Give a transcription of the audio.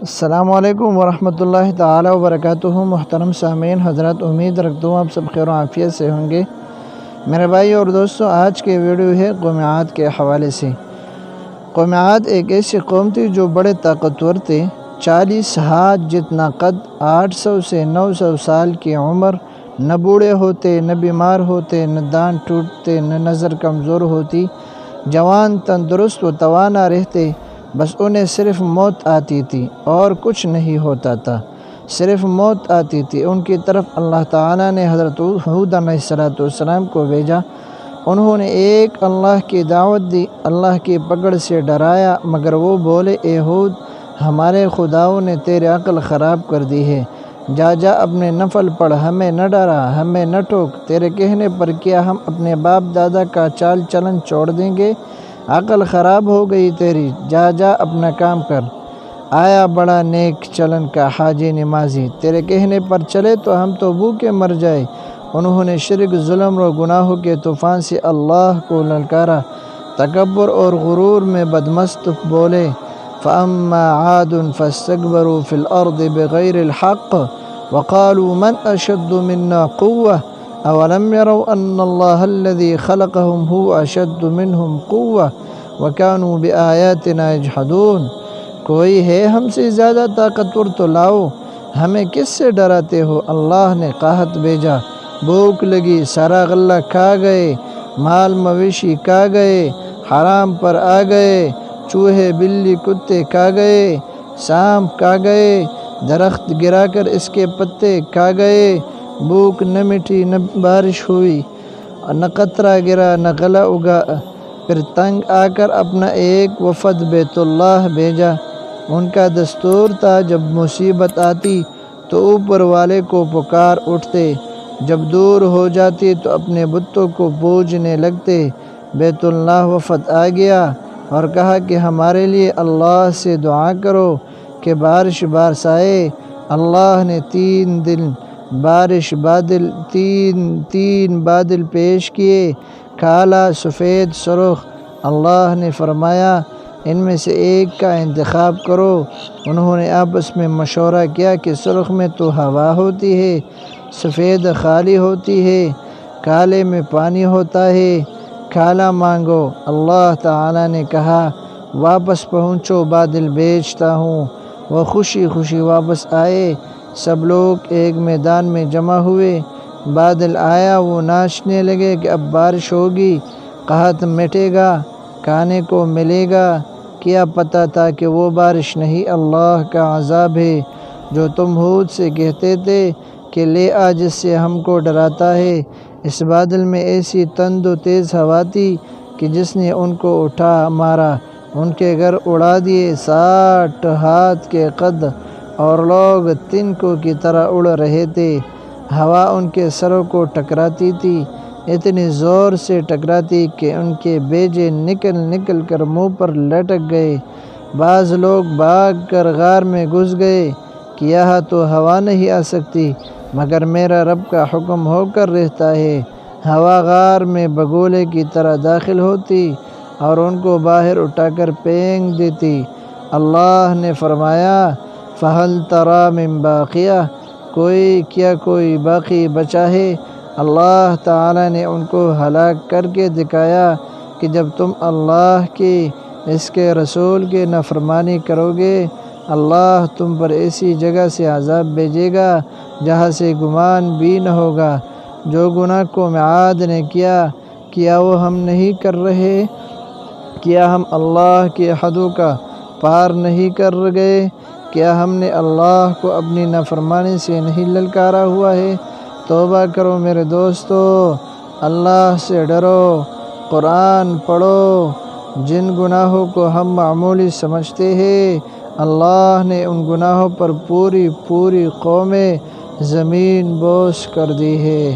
السلام علیکم ورحمۃ اللہ تعالی وبرکاتہ۔ محترم سامعین حضرات، امید رکھتا ہوں آپ سب خیر و عافیت سے ہوں گے۔ میرے بھائی اور دوستو، آج کے ویڈیو ہے قوم عاد کے حوالے سے۔ قوم عاد ایک ایسی قوم تھی جو بڑے طاقتور تھے۔ 40 ہاتھ جتنا قد، 800 سے 900 سال کی عمر، نہ بوڑھے ہوتے، نہ بیمار ہوتے، نہ دانت ٹوٹتے، نہ نظر کمزور ہوتی، جوان تندرست و توانا رہتے۔ بس انہیں صرف موت آتی تھی اور کچھ نہیں ہوتا تھا، صرف موت آتی تھی۔ ان کی طرف اللہ تعالیٰ نے حضرت ہود علیہ السلام کو بھیجا۔ انہوں نے ایک اللہ کی دعوت دی، اللہ کی پکڑ سے ڈرایا، مگر وہ بولے، اے ہود، ہمارے خداؤں نے تیری عقل خراب کر دی ہے، جا اپنے نفل پڑھ، ہمیں نہ ڈرا، ہمیں نہ ٹوک، تیرے کہنے پر کیا ہم اپنے باپ دادا کا چال چلن چھوڑ دیں گے؟ عقل خراب ہو گئی تیری، جا اپنا کام کر۔ آیا بڑا نیک چلن کا حاجی نمازی، تیرے کہنے پر چلے تو ہم تو بھوکے مر جائے۔ انہوں نے شرک، ظلم و گناہوں کے طوفان سے اللہ کو للکارا، تکبر اور غرور میں بدمست بولے۔ فَأَمَّا عَادٌ فَاسْتَكْبَرُوا فِي الْأَرْضِ بِغَيْرِ الْحَقِّ وَقَالُوا مَنْ أَشَدُّ مِنَّا قُوَّةً أَوَلَمْ يَرَوْا أَنَّ اللَّهَ الَّذِي خَلَقَهُمْ هُوَ أَشَدُّ مِنْهُمْ قُوَّةً وَكَانُوا بِآيَاتِنَا يَجْحَدُونَ۔ کوئی ہے ہم سے زیادہ طاقتور تو لاؤ، ہمیں کس سے ڈراتے ہو؟ اللہ نے قحط بھیجا، بھوک لگی، سارا غلہ کھا گئے، مال مویشی کھا گئے، حرام پر آ گئے، چوہے بلی کتے کھا گئے، سانپ کھا گئے، درخت گرا کر اس کے پتے کھا گئے، بھوک نہ مٹی، نہ بارش ہوئی، نہ قطرہ گرا، نہ غلہ اگا۔ پھر تنگ آ کر اپنا ایک وفد بیت اللہ بھیجا۔ ان کا دستور تھا جب مصیبت آتی تو اوپر والے کو پکار اٹھتے، جب دور ہو جاتی تو اپنے بتوں کو پوجنے لگتے۔ بیت اللہ وفد آ گیا اور کہا کہ ہمارے لیے اللہ سے دعا کرو کہ بارش برسائے۔ اللہ نے تین بادل پیش کیے، کالا، سفید، سرخ۔ اللہ نے فرمایا، ان میں سے ایک کا انتخاب کرو۔ انہوں نے آپس میں مشورہ کیا کہ سرخ میں تو ہوا ہوتی ہے، سفید خالی ہوتی ہے، کالے میں پانی ہوتا ہے، کالا مانگو۔ اللہ تعالیٰ نے کہا، واپس پہنچو، بادل بھیجتا ہوں۔ وہ خوشی خوشی واپس آئے۔ سب لوگ ایک میدان میں جمع ہوئے، بادل آیا، وہ ناچنے لگے کہ اب بارش ہوگی، قحط مٹے گا، کھانے کو ملے گا۔ کیا پتہ تھا کہ وہ بارش نہیں، اللہ کا عذاب ہے، جو تم ہود سے کہتے تھے کہ لے آ، جس سے ہم کو ڈراتا ہے۔ اس بادل میں ایسی تند و تیز ہوا تھی کہ جس نے ان کو اٹھا مارا، ان کے گھر اڑا دیے۔ 60 ہاتھ کے قد اور لوگ تنکوں کی طرح اڑ رہے تھے۔ ہوا ان کے سروں کو ٹکراتی تھی، اتنی زور سے ٹکراتی کہ ان کے بیجے نکل کر منہ پر لٹک گئے۔ بعض لوگ بھاگ کر غار میں گھس گئے کہ یہاں تو ہوا نہیں آ سکتی، مگر میرا رب کا حکم ہو کر رہتا ہے۔ ہوا غار میں بگولے کی طرح داخل ہوتی اور ان کو باہر اٹھا کر پھینک دیتی۔ اللہ نے فرمایا، فَهَلْ تَرَىٰ مِن بَاقِیَةٍ، کیا کوئی باقی بچا ہے؟ اللہ تعالیٰ نے ان کو ہلاک کر کے دکھایا کہ جب تم اللہ کی، اس کے رسول کی نافرمانی کرو گے، اللہ تم پر ایسی جگہ سے عذاب بھیجے گا جہاں سے گمان بھی نہ ہوگا۔ جو گناہ قوم عاد نے کیا وہ ہم نہیں کر رہے؟ کیا ہم اللہ کی حدوں کا پار نہیں کر گئے؟ کیا ہم نے اللہ کو اپنی نافرمانی سے نہیں للکارا ہوا ہے؟ توبہ کرو میرے دوستو، اللہ سے ڈرو، قرآن پڑھو۔ جن گناہوں کو ہم معمولی سمجھتے ہیں، اللہ نے ان گناہوں پر پوری قوم زمین بوس کر دی ہے۔